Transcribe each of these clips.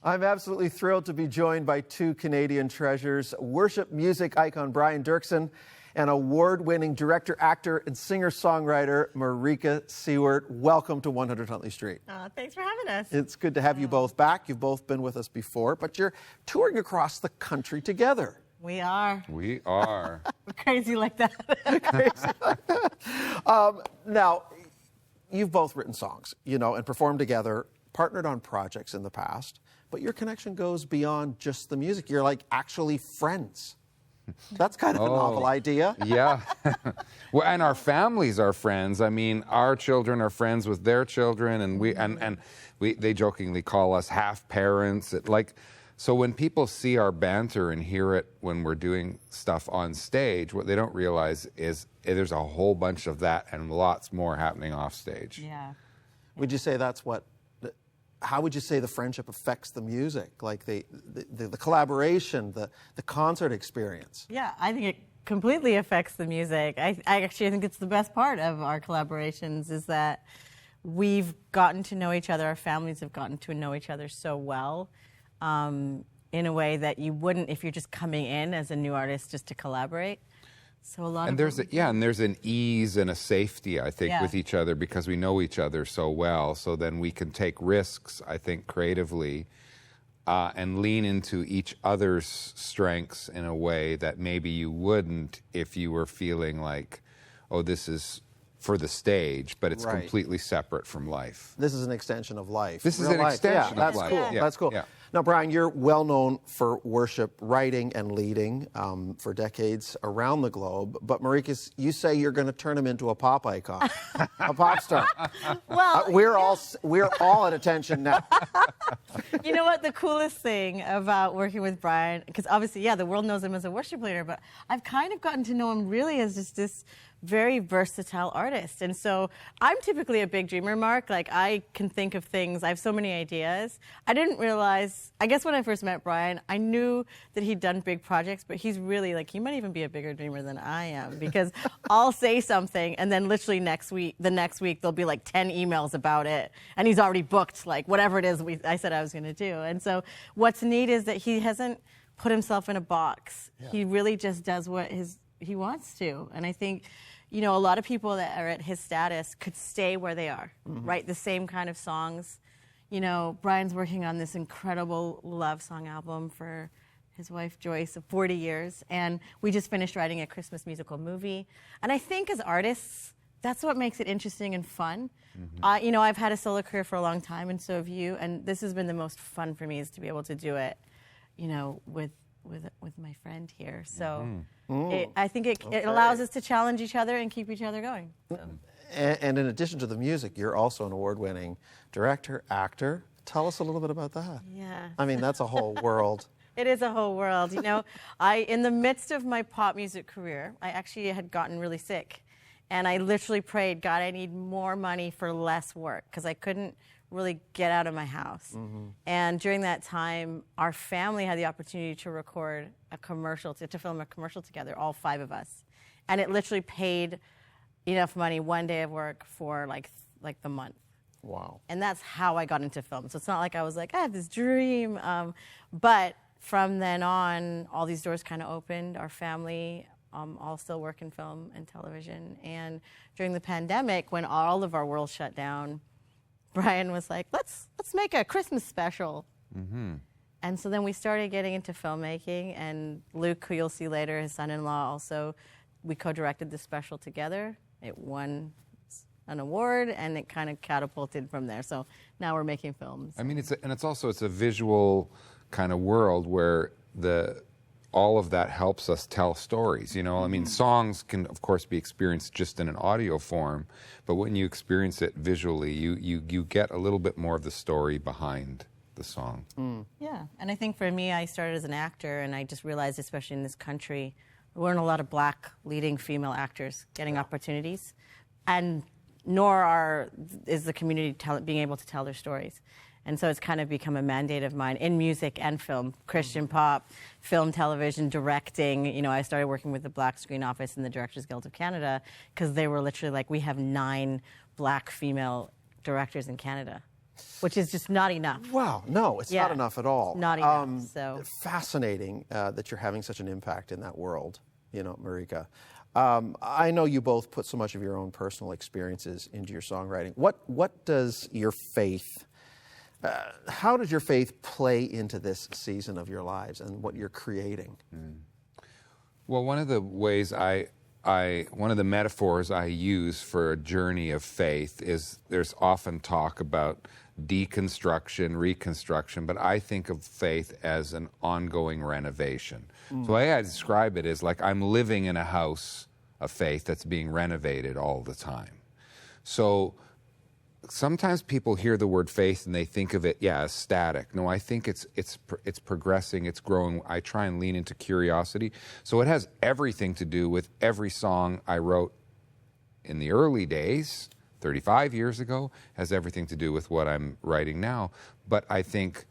I'm absolutely thrilled to be joined by two Canadian treasures, worship music icon Brian Doerksen and award-winning director, actor, and singer-songwriter Marika Siewert. Welcome to 100 Huntley Street. Thanks for having us. It's good to have you both back. You've both been with us before, but you're touring across the country together. We are. We are. We're crazy like that. Now, you've both written songs, and performed together, partnered on projects in the past, but your connection goes beyond just the music. You're like actually friends. That's kind of a novel idea. Yeah. Well, and our families are friends. I mean, our children are friends with their children, and they jokingly call us half parents. So when people see our banter and hear it when we're doing stuff on stage, what they don't realize is there's a whole bunch of that and lots more happening off stage. Yeah. Would you say how would you say the friendship affects the music? Like the collaboration, the concert experience? Yeah, I think it completely affects the music. I actually think it's the best part of our collaborations is that we've gotten to know each other, our families have gotten to know each other so well in a way that you wouldn't if you're just coming in as a new artist just to collaborate. So there's an ease and a safety, I think, with each other because we know each other so well. So then we can take risks, I think, creatively and lean into each other's strengths in a way that maybe you wouldn't if you were feeling like, oh, this is for the stage, but it's completely separate from life. This is an extension of life. This is an extension of life. Cool. That's cool. Yeah. Now, Brian, you're well known for worship writing and leading for decades around the globe. But Marika, you say you're going to turn him into a pop icon, a pop star. Well, we're all at attention now. You know what? The coolest thing about working with Brian, because obviously, the world knows him as a worship leader, but I've kind of gotten to know him really as just this very versatile artist. And so I'm typically a big dreamer, Mark. Like, I can think of things. I have so many ideas. I didn't realize, I guess when I first met Brian, I knew that he'd done big projects, but he's really, he might even be a bigger dreamer than I am because I'll say something and then literally the next week, there'll be 10 emails about it. And he's already booked, whatever it is I said I was going to do. And so what's neat is that he hasn't put himself in a box. Yeah. He really just does what he wants to. And I think, a lot of people that are at his status could stay where they are, write the same kind of songs. Brian's working on this incredible love song album for his wife, Joyce, of 40 years. And we just finished writing a Christmas musical movie. And I think as artists, that's what makes it interesting and fun. I've had a solo career for a long time, and so have you. And this has been the most fun for me is to be able to do it, with my friend here. So I think it allows us to challenge each other and keep each other going. So. And in addition to the music, you're also an award-winning director, actor. Tell us a little bit about that. Yeah. I mean, that's a whole world. It is a whole world. In the midst of my pop music career, I actually had gotten really sick. And I literally prayed, God, I need more money for less work because I couldn't really get out of my house. And during that time, our family had the opportunity to record a commercial, to film a commercial together, all 5 of us. And it literally paid enough money, one day of work for the month. Wow. And that's how I got into film. So it's not like I was I have this dream. But from then on, all these doors kind of opened. Our family all still work in film and television. And during the pandemic, when all of our world shut down, Brian was like, let's make a Christmas special. And so then we started getting into filmmaking, and Luke, who you'll see later, his son-in-law, also, we co-directed the special together. It won an award, and it kind of catapulted from there. So now we're making films. I mean, it's a visual kind of world where all of that helps us tell stories. I mean, songs can, of course, be experienced just in an audio form, but when you experience it visually, you get a little bit more of the story behind the song. Yeah, and I think for me, I started as an actor, and I just realized, especially in this country, there weren't a lot of black leading female actors getting opportunities, and nor is the community being able to tell their stories. And so it's kind of become a mandate of mine in music and film, Christian pop, film, television, directing. I started working with the Black Screen Office and the Directors Guild of Canada because they were literally we have 9 black female directors in Canada. which is just not enough. Wow, no, it's not enough at all. Not enough. Fascinating that you're having such an impact in that world, Marika. I know you both put so much of your own personal experiences into your songwriting. What does your faith, how does your faith play into this season of your lives and what you're creating? Well, one of the ways one of the metaphors I use for a journey of faith is there's often talk about deconstruction, reconstruction, but I think of faith as an ongoing renovation. So the way I describe it is like I'm living in a house of faith that's being renovated all the time. So sometimes people hear the word faith and they think of it, as static. No, I think it's progressing, it's growing. I try and lean into curiosity. So it has everything to do with every song I wrote in the early days, 35 years ago, has everything to do with what I'm writing now. But I think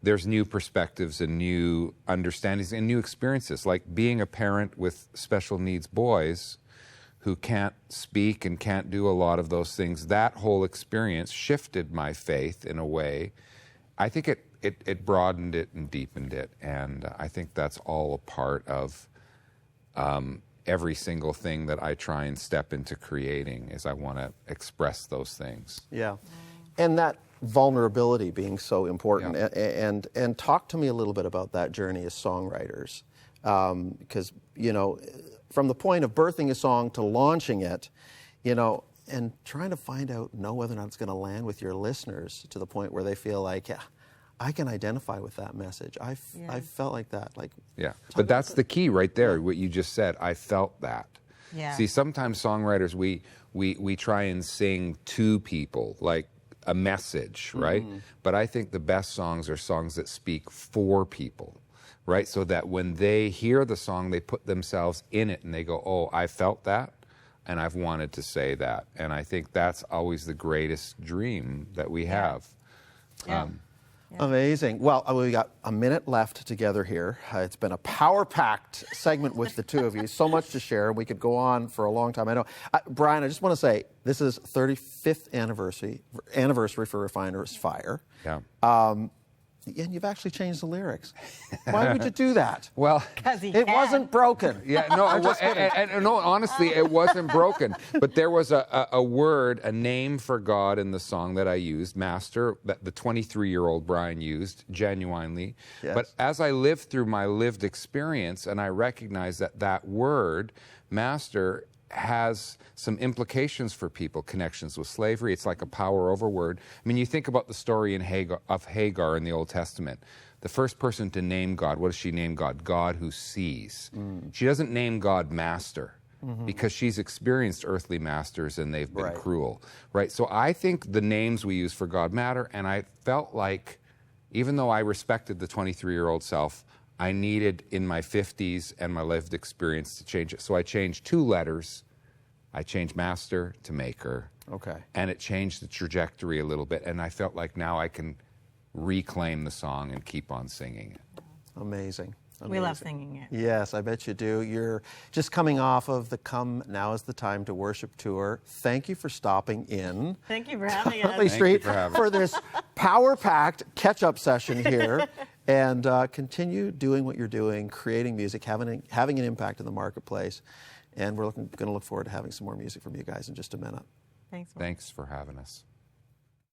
there's new perspectives and new understandings and new experiences, like being a parent with special needs boys who can't speak and can't do a lot of those things. That whole experience shifted my faith in a way. I think it broadened it and deepened it, and I think that's all a part of every single thing that I try and step into creating, is I want to express those things. Yeah, and that vulnerability being so important. And talk to me a little bit about that journey as songwriters, because from the point of birthing a song to launching it, and trying to know whether or not it's going to land with your listeners to the point where they feel like, I can identify with that message. I felt like that. But that's the key right there, what you just said. I felt that. Yeah. See, sometimes songwriters, we try and sing to people, like a message, right? But I think the best songs are songs that speak for people, right? So that when they hear the song, they put themselves in it and they go, oh, I felt that and I've wanted to say that. And I think that's always the greatest dream that we have. Amazing. Well, we got a minute left together here. It's been a power-packed segment with the two of you. So much to share. We could go on for a long time. I know. Brian, I just want to say, this is 35th anniversary for Refiner's Fire. Yeah. And you've actually changed the lyrics. Why would you do that? Well, it wasn't broken. Yeah, no, honestly, it wasn't broken. But there was a word, a name for God in the song that I used, Master, that the 23-year-old Brian used genuinely. Yes. But as I lived through my lived experience, and I recognized that word, Master, has some implications for people, connections with slavery. It's like a power over word. I mean, you think about the story of Hagar in the Old Testament. The first person to name God, what does she name God? God who sees. She doesn't name God Master because she's experienced earthly masters and they've been cruel, right? So I think the names we use for God matter, and I felt like, even though I respected the 23-year-old self, I needed, in my 50s and my lived experience, to change it. So I changed 2 letters. I changed Master to Maker. Okay. And it changed the trajectory a little bit. And I felt like now I can reclaim the song and keep on singing it. Amazing. We love singing it. Yes, I bet you do. You're just coming off of the Come Now Is the Time to Worship tour. Thank you for stopping in. Thank you for having us. Huntley Street for this power-packed catch-up session here. And continue doing what you're doing, creating music, having an impact in the marketplace. And we're going to look forward to having some more music from you guys in just a minute. Thanks. Thanks for having us.